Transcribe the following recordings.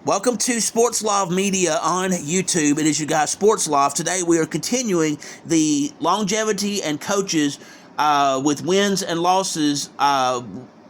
Welcome to Sports Love Media on YouTube. It is your guy Sports Love. Today we are continuing the longevity and coaches with wins and losses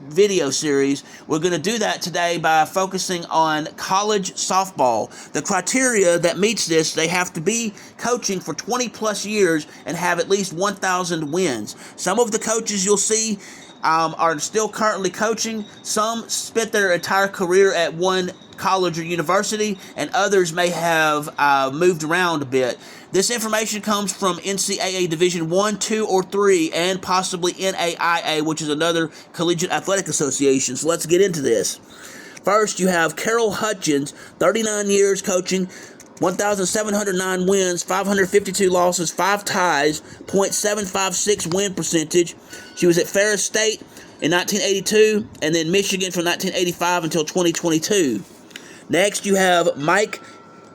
video series. We're going to do that today by focusing on college softball. The criteria that meets this, they have to be coaching for 20 plus years and have at least 1,000 wins. Some of the coaches you'll see are still currently coaching. Some spent their entire career at one college or university, and others may have moved around a bit. This information comes from NCAA Division 1, 2, or 3, and possibly NAIA, which is another collegiate athletic association. So let's get into this. First, you have Carol Hutchins, 39 years coaching, 1,709 wins, 552 losses, 5 ties, .756 win percentage. She was at Ferris State in 1982, and then Michigan from 1985 until 2022. Next, you have Mike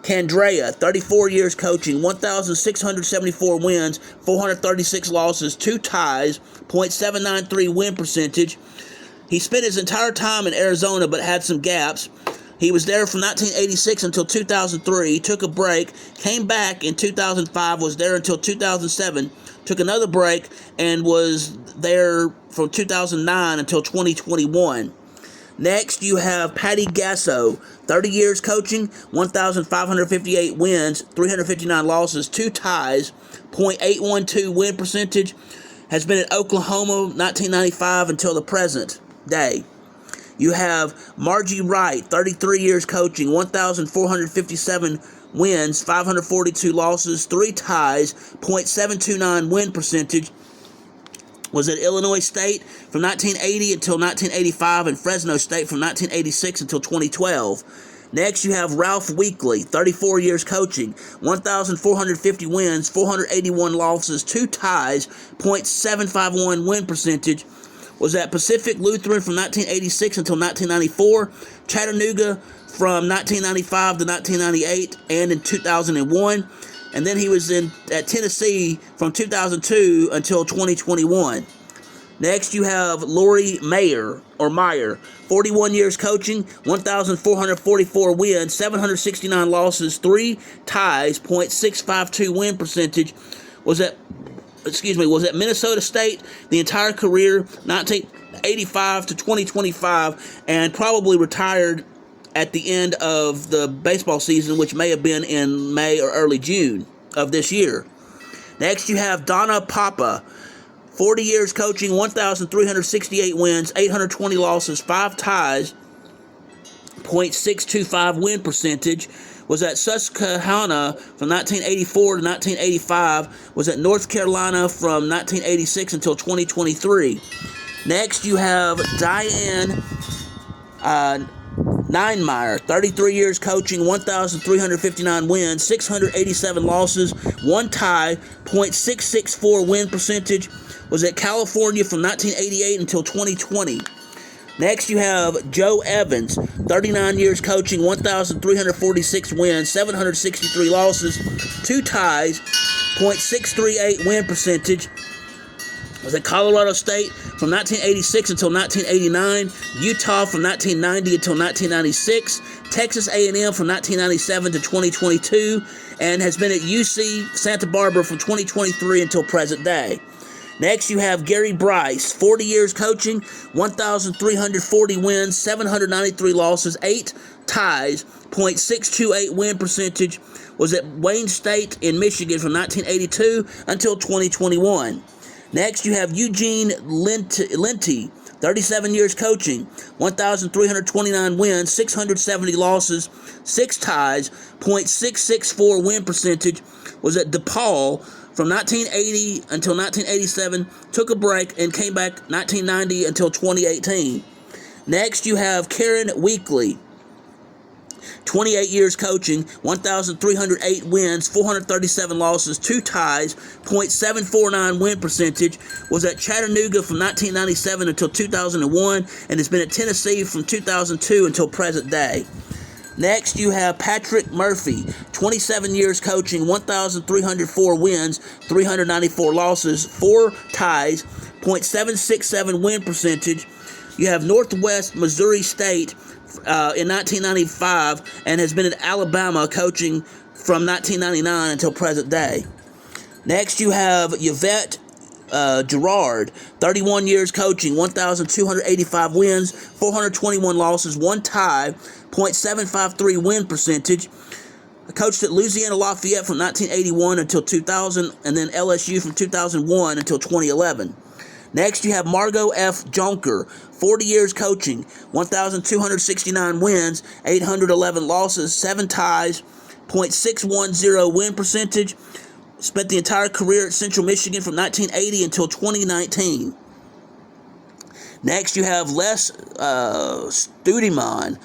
Candrea, 34 years coaching, 1,674 wins, 436 losses, 2 ties, .793 win percentage. He spent his entire time in Arizona but had some gaps. He was there from 1986 until 2003, took a break, came back in 2005, was there until 2007, took another break, and was there from 2009 until 2021. Next, you have Patty Gasso, 30 years coaching, 1,558 wins, 359 losses, 2 ties, .812 win percentage, has been at Oklahoma 1995 until the present day. You have Margie Wright, 33 years coaching, 1,457 wins, 542 losses, 3 ties, .729 win percentage, was at Illinois State from 1980 until 1985 and Fresno State from 1986 until 2012. Next, you have Ralph Weekly, 34 years coaching, 1,450 wins, 481 losses, 2 ties, .751 win percentage, was at Pacific Lutheran from 1986 until 1994, Chattanooga from 1995 to 1998, and in 2001. And then he was at Tennessee from 2002 until 2021. Next, you have Lori Meyer, 41 years coaching, 1,444 wins, 769 losses, 3 ties, .652 win percentage, was at Minnesota State the entire career, 1985 to 2025, and probably retired at the end of the baseball season, which may have been in May or early June of this year. Next, you have Donna Papa, 40 years coaching, 1,368 wins, 820 losses, 5 ties, .625 win percentage, was at Susquehanna from 1984 to 1985, was at North Carolina from 1986 until 2023. Next, you have Diane Ninemeyer, 33 years coaching, 1,359 wins, 687 losses, 1 tie, .664 win percentage, was at California from 1988 until 2020. Next, you have Joe Evans, 39 years coaching, 1,346 wins, 763 losses, 2 ties, .638 win percentage, was at Colorado State from 1986 until 1989, Utah from 1990 until 1996, Texas A&M from 1997 to 2022, and has been at UC Santa Barbara from 2023 until present day. Next, you have Gary Bryce, 40 years coaching, 1,340 wins, 793 losses, 8 ties, .628 win percentage, was at Wayne State in Michigan from 1982 until 2021. Next, you have Eugene Linty, 37 years coaching, 1,329 wins, 670 losses, 6 ties, .664 win percentage, was at DePaul from 1980 until 1987, took a break, and came back 1990 until 2018. Next, you have Karen Weekly, 28 years coaching, 1,308 wins, 437 losses, 2 ties, .749 win percentage, was at Chattanooga from 1997 until 2001, and has been at Tennessee from 2002 until present day. Next, you have Patrick Murphy, 27 years coaching, 1,304 wins, 394 losses, 4 ties, .767 win percentage. You have Northwest Missouri State, in 1995 and has been at Alabama coaching from 1999 until present day. Next, you have Yvette Gerard, 31 years coaching, 1,285 wins, 421 losses, 1 tie, .753 win percentage. Coached at Louisiana Lafayette from 1981 until 2000, and then LSU from 2001 until 2011. Next, you have Margot F. Jonker, 40 years coaching, 1,269 wins, 811 losses, 7 ties, .610 win percentage. Spent the entire career at Central Michigan from 1980 until 2019. Next, you have Les Studeman,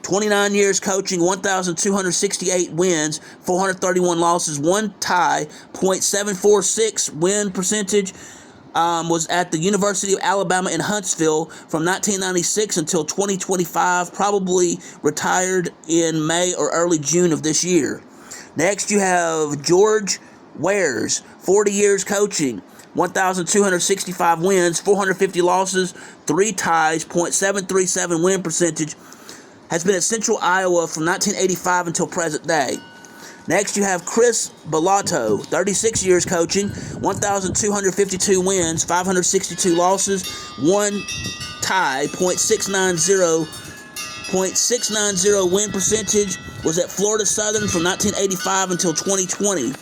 29 years coaching, 1,268 wins, 431 losses, 1 tie, .746 win percentage. Was at the University of Alabama in Huntsville from 1996 until 2025, probably retired in May or early June of this year. Next, you have George Wares, 40 years coaching, 1,265 wins, 450 losses, 3 ties, .737 win percentage. Has been at Central Iowa from 1985 until present day. Next, you have Chris Bellato, 36 years coaching, 1,252 wins, 562 losses, 1 tie, .690 win percentage. Was at Florida Southern from 1985 until 2020.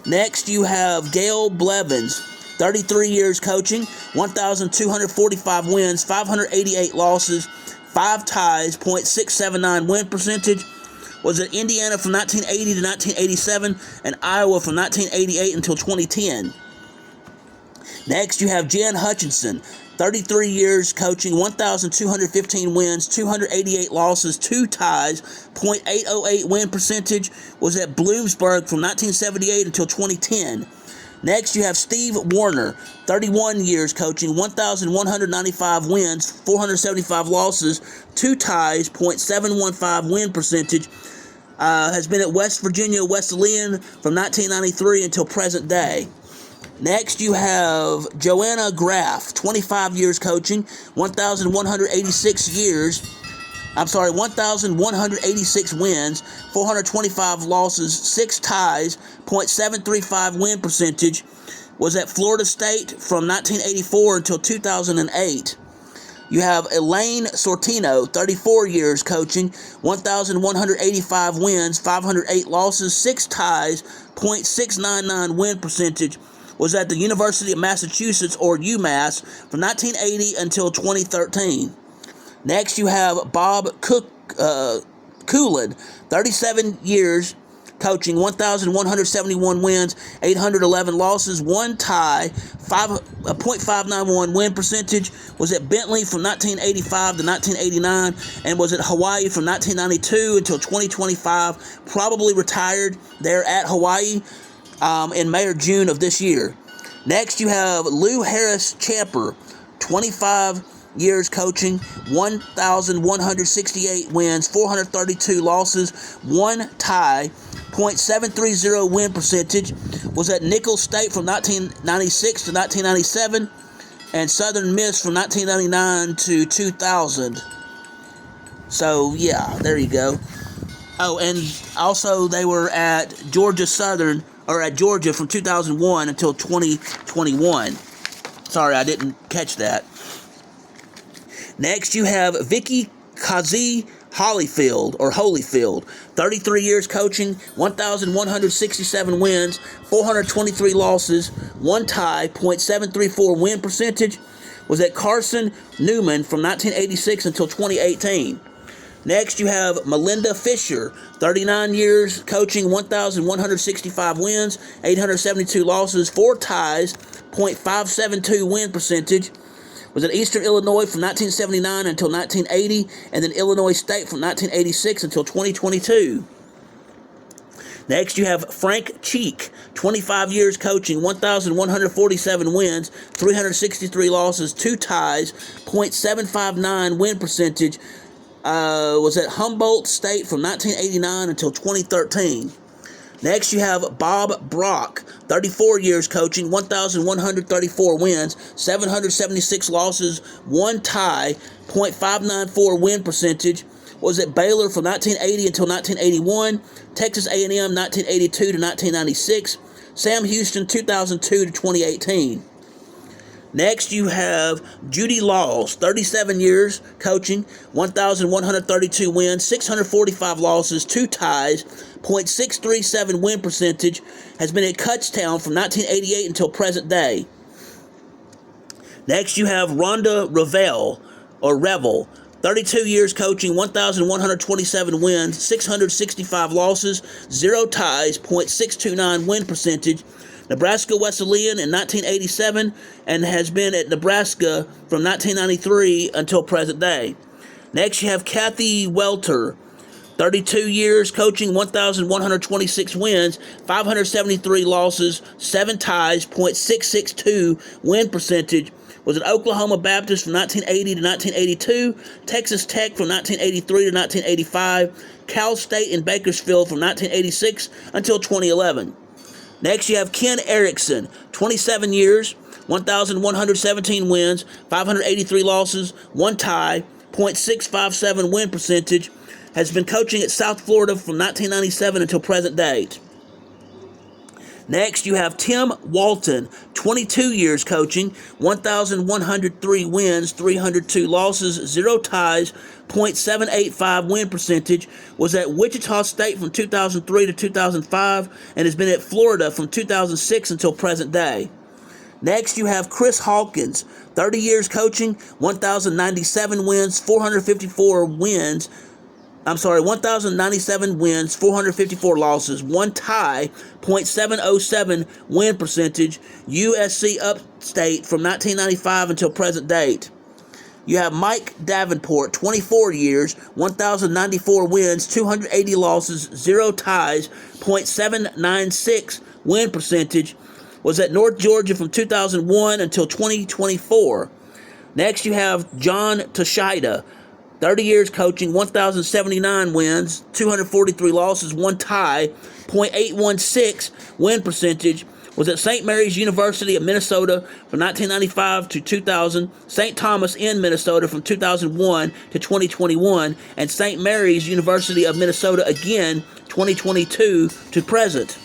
Next, you have Gail Blevins, 33 years coaching, 1,245 wins, 588 losses, 5 ties, .679 win percentage. Was at Indiana from 1980 to 1987 and Iowa from 1988 until 2010. Next, you have Jen Hutchinson, 33 years coaching, 1,215 wins, 288 losses, 2 ties, .808 win percentage. Was at Bloomsburg from 1978 until 2010. Next, you have Steve Warner, 31 years coaching, 1,195 wins, 475 losses, 2 ties, .715 win percentage. Has been at West Virginia Wesleyan from 1993 until present day. Next, you have Joanna Graff, 25 years coaching, 1,186 wins, 425 losses, 6 ties, .735 win percentage. Was at Florida State from 1984 until 2008. You have Elaine Sortino, 34 years coaching, 1,185 wins, 508 losses, 6 ties, .699 win percentage. Was at the University of Massachusetts, or UMass, from 1980 until 2013. Next, you have Bob Coolin, 37 years coaching, 1,171 wins, 811 losses, 1 tie, .591 win percentage. Was at Bentley from 1985 to 1989 and was at Hawaii from 1992 until 2025. Probably retired there at Hawaii in May or June of this year. Next, you have Lou Harris Champer, 25 years coaching, 1,168 wins, 432 losses, 1 tie, .730 win percentage. Was at Nicholls State from 1996 to 1997 and Southern Miss from 1999 to 2000. So, yeah, there you go. Oh, and also they were at Georgia Southern, or at Georgia from 2001 until 2021. Sorry, I didn't catch that. Next, you have Vicky Kazi Holyfield, 33 years coaching, 1,167 wins, 423 losses, 1 tie, .734 win percentage. Was at Carson Newman from 1986 until 2018. Next, you have Melinda Fisher, 39 years coaching, 1,165 wins, 872 losses, 4 ties, .572 win percentage. Was at Eastern Illinois from 1979 until 1980, and then Illinois State from 1986 until 2022. Next, you have Frank Cheek, 25 years coaching, 1,147 wins, 363 losses, 2 ties, .759 win percentage. Was at Humboldt State from 1989 until 2013. Next, you have Bob Brock, 34 years coaching, 1,134 wins, 776 losses, 1 tie, .594 win percentage. Was at Baylor from 1980 until 1981, Texas A&M 1982 to 1996, Sam Houston 2002 to 2018. Next, you have Judy Laws, 37 years coaching, 1,132 wins, 645 losses, 2 ties, .637 win percentage, has been at Kutztown from 1988 until present day. Next, you have Rhonda Revel, 32 years coaching, 1,127 wins, 665 losses, 0 ties, .629 win percentage, Nebraska Wesleyan in 1987, and has been at Nebraska from 1993 until present day. Next, you have Kathy Welter, 32 years coaching, 1,126 wins, 573 losses, 7 ties, .662 win percentage. Was at Oklahoma Baptist from 1980 to 1982, Texas Tech from 1983 to 1985, Cal State in Bakersfield from 1986 until 2011. Next, you have Ken Erickson, 27 years, 1,117 wins, 583 losses, 1 tie, .657 win percentage, has been coaching at South Florida from 1997 until present date. Next, you have Tim Walton, 22 years coaching, 1,103 wins, 302 losses, 0 ties, .785 win percentage, was at Wichita State from 2003 to 2005, and has been at Florida from 2006 until present day. Next, you have Chris Hawkins, 30 years coaching, 1,097 wins, 1,097 wins, 454 losses, 1 tie, .707 win percentage, USC Upstate from 1995 until present date. You have Mike Davenport, 24 years, 1,094 wins, 280 losses, 0 ties, .796 win percentage, was at North Georgia from 2001 until 2024. Next, you have John Toshida, 30 years coaching, 1,079 wins, 243 losses, 1 tie, .816 win percentage, was at St. Mary's University of Minnesota from 1995 to 2000, St. Thomas in Minnesota from 2001 to 2021, and St. Mary's University of Minnesota again 2022 to present.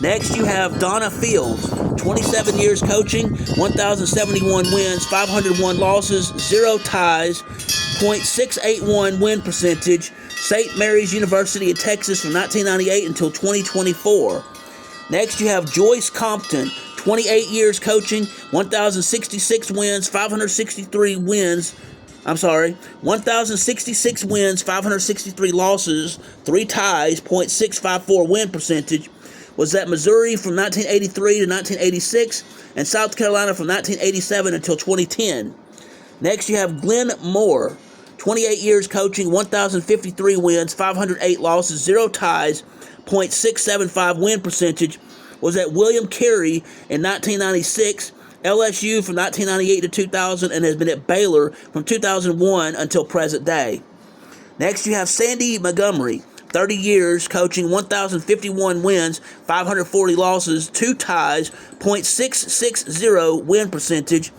Next, you have Donna Fields, 27 years coaching, 1,071 wins, 501 losses, 0 ties, .681 win percentage, St. Mary's University of Texas from 1998 until 2024. Next, you have Joyce Compton, 28 years coaching, 1,066 wins, 563 wins, 563 losses, 3 ties, .654 win percentage, was at Missouri from 1983 to 1986, and South Carolina from 1987 until 2010. Next, you have Glenn Moore, 28 years coaching, 1,053 wins, 508 losses, 0 ties, .675 win percentage, was at William Carey in 1996, LSU from 1998 to 2000, and has been at Baylor from 2001 until present day. Next, you have Sandy Montgomery, 30 years coaching, 1,051 wins, 540 losses, 2 ties, .660 win percentage,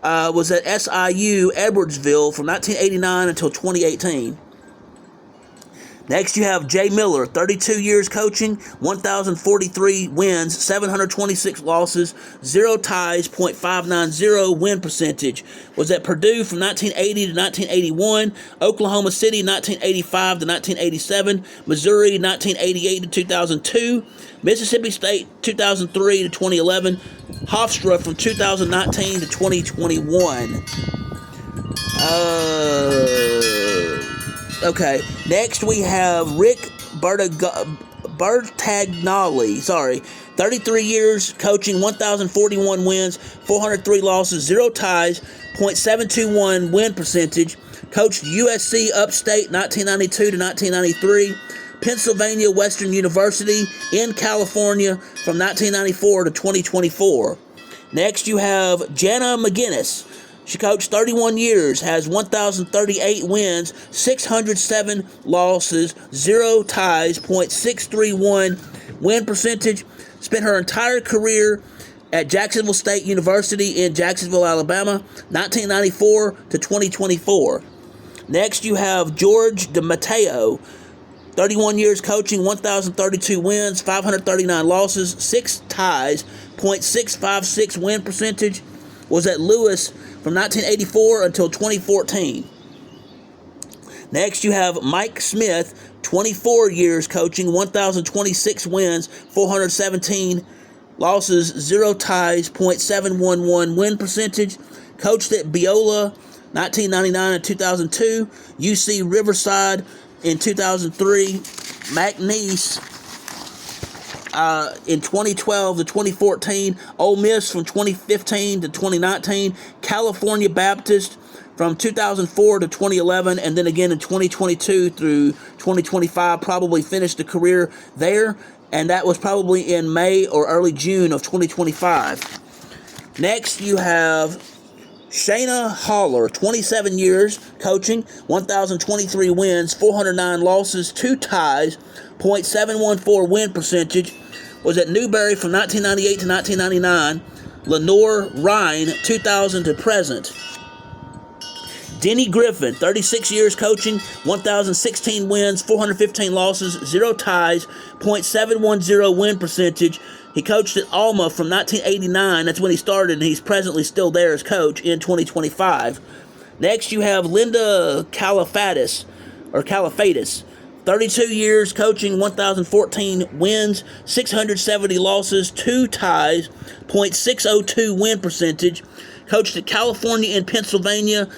was at SIU Edwardsville from 1989 until 2018. Next, you have Jay Miller, 32 years coaching, 1,043 wins, 726 losses, 0 ties, .590 win percentage. Was at Purdue from 1980 to 1981, Oklahoma City 1985 to 1987, Missouri 1988 to 2002, Mississippi State 2003 to 2011, Hofstra from 2019 to 2021. Okay, next we have Rick Bertagnoli, 33 years coaching, 1,041 wins, 403 losses, 0 ties, .721 win percentage, coached USC Upstate 1992 to 1993, Pennsylvania Western University in California from 1994 to 2024. Next you have Jana McGinnis. She coached 31 years, has 1,038 wins, 607 losses, 0 ties, .631 win percentage. Spent her entire career at Jacksonville State University in Jacksonville, Alabama, 1994 to 2024. Next, you have George DeMatteo, 31 years coaching, 1,032 wins, 539 losses, 6 ties, .656 win percentage. Was at Lewis from 1984 until 2014. Next, you have Mike Smith, 24 years coaching, 1,026 wins, 417 losses, 0 ties, .711 win percentage. Coached at Biola, 1999 and 2002. UC Riverside in 2003. McNeese in 2012 to 2014. Ole Miss from 2015 to 2019. California Baptist from 2004 to 2011, and then again in 2022 through 2025. Probably finished a career there, and that was probably in May or early June of 2025. Next, you have Shayna Haller, 27 years coaching, 1,023 wins, 409 losses, 2 ties, .714 win percentage. Was at Newberry from 1998 to 1999. Lenore Ryan, 2000 to present. Denny Griffin, 36 years coaching, 1,016 wins, 415 losses, 0 ties, .710 win percentage. He coached at Alma from 1989. That's when he started, and he's presently still there as coach in 2025. Next, you have Linda Califatis, 32 years coaching, 1,014 wins, 670 losses, 2 ties, .602 win percentage. Coached at California and Pennsylvania,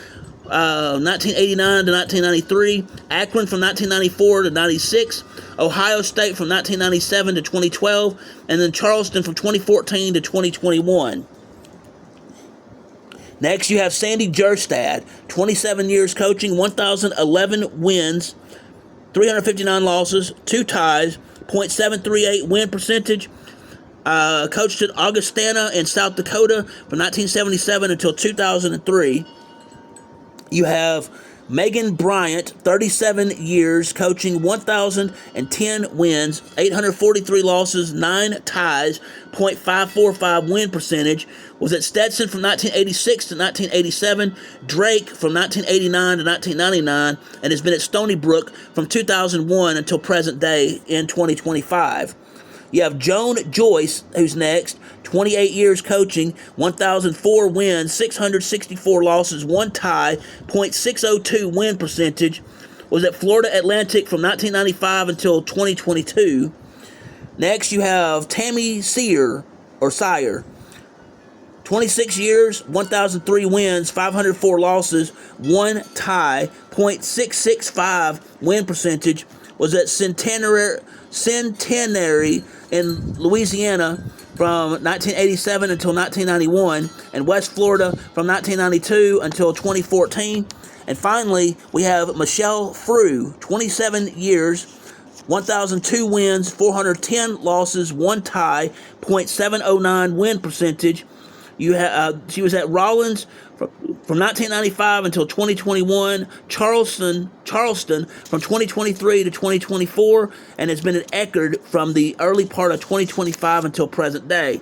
1989 to 1993, Akron from 1994 to 96, Ohio State from 1997 to 2012, and then Charleston from 2014 to 2021. Next, you have Sandy Jerstad, 27 years coaching, 1,011 wins, 359 losses, 2 ties, .738 win percentage. Coached at Augustana in South Dakota from 1977 until 2003. You have Megan Bryant, 37 years coaching, 1,010 wins, 843 losses, 9 ties, .545 win percentage. Was at Stetson from 1986 to 1987, Drake from 1989 to 1999, and has been at Stony Brook from 2001 until present day in 2025. You have Joan Joyce, who's next, 28 years coaching, 1,004 wins, 664 losses, 1 tie, .602 win percentage. Was at Florida Atlantic from 1995 until 2022. Next, you have Tammy Sire, 26 years, 1,003 wins, 504 losses, 1 tie, .665 win percentage. Was at Centenary in Louisiana from 1987 until 1991, and West Florida from 1992 until 2014. And finally, we have Michelle Frew, 27 years, 1,002 wins, 410 losses, 1 tie, .709 win percentage. She was at Rollins from 1995 until 2021, Charleston from 2023 to 2024, and has been at Eckerd from the early part of 2025 until present day.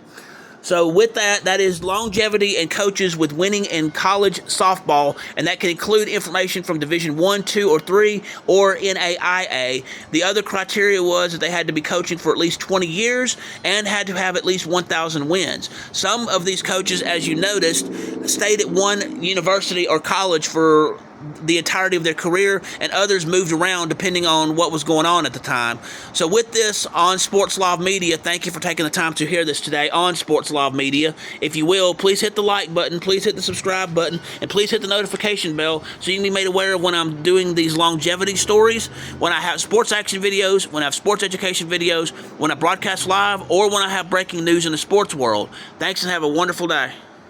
So with that is longevity and coaches with winning in college softball, and that can include information from Division 1, 2, or 3, or NAIA. The other criteria was that they had to be coaching for at least 20 years and had to have at least 1,000 wins. Some of these coaches, as you noticed, stayed at one university or college for the entirety of their career, and others moved around depending on what was going on at the time. So with this on Sports Love Media, thank you for taking the time to hear this today on Sports Love Media. If you will, please hit the like button, please hit the subscribe button, and please hit the notification bell so you can be made aware of when I'm doing these longevity stories, when I have sports action videos, when I have sports education videos, when I broadcast live, or when I have breaking news in the sports world. Thanks and have a wonderful day.